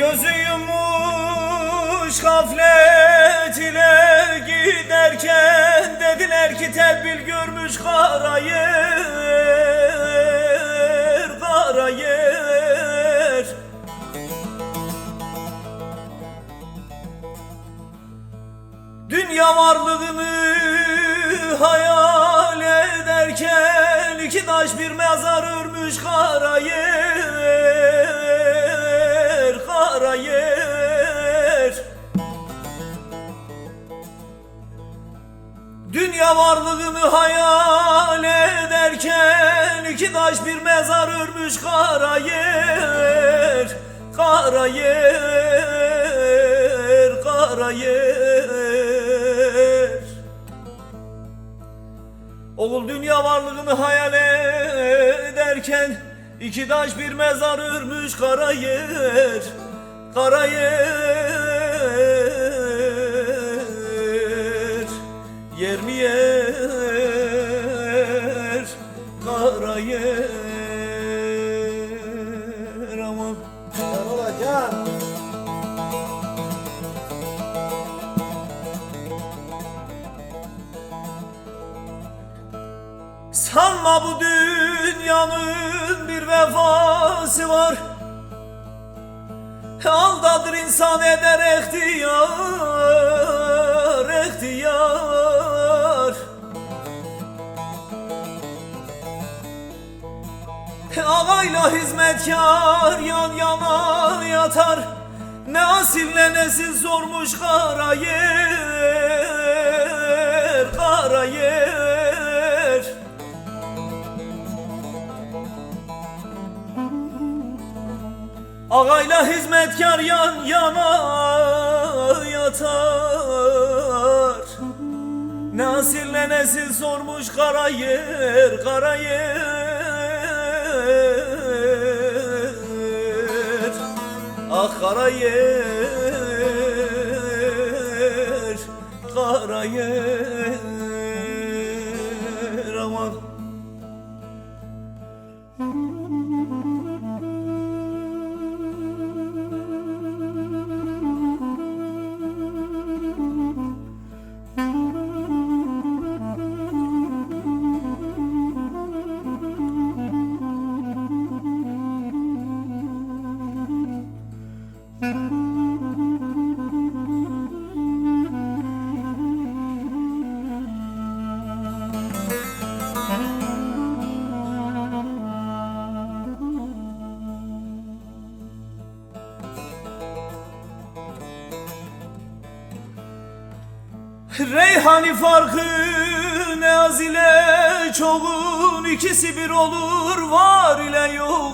Gözü yumuş gaflet ile giderken dediler ki tedbir görmüş karayır, karayır. Dünya varlığını hayal ederken iki taş bir mezar örmüş karayır, karayır. Dünya varlığını hayal ederken iki taş bir mezar örmüş karayır, karayır, karayır. Oğul dünya varlığını hayal ederken iki taş bir mezar örmüş karayır, karayır. Yer mi yer, karayır aman. Sen olacaksın. Sanma bu dünyanın bir vefası var, aldadır insan eder ihtiyar, ihtiyar. Ağayla hizmetkar yan yana yatar, ne asille nesil sormuş karayır, karayır. Ağayla hizmetkar yan yana yatar, ne asille nesil sormuş karayır, karayır. Ah karayır, karayır aman. Reyhani farkı ne az ile çoğun, ikisi bir olur var ile yoğun.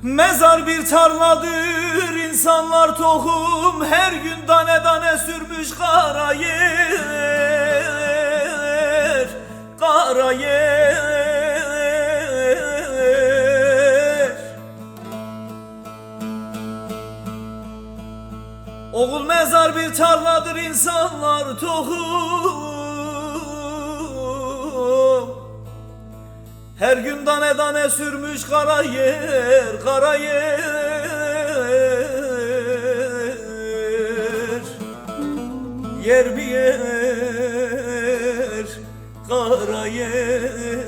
Mezar bir tarladır, insanlar tohum, her gün tane tane sürmüş karayır, karayır. Oğul mezar bir tarladır, insanlar tohum, her gün tane tane sürmüş karayır, karayır. Yer bir yer, karayır.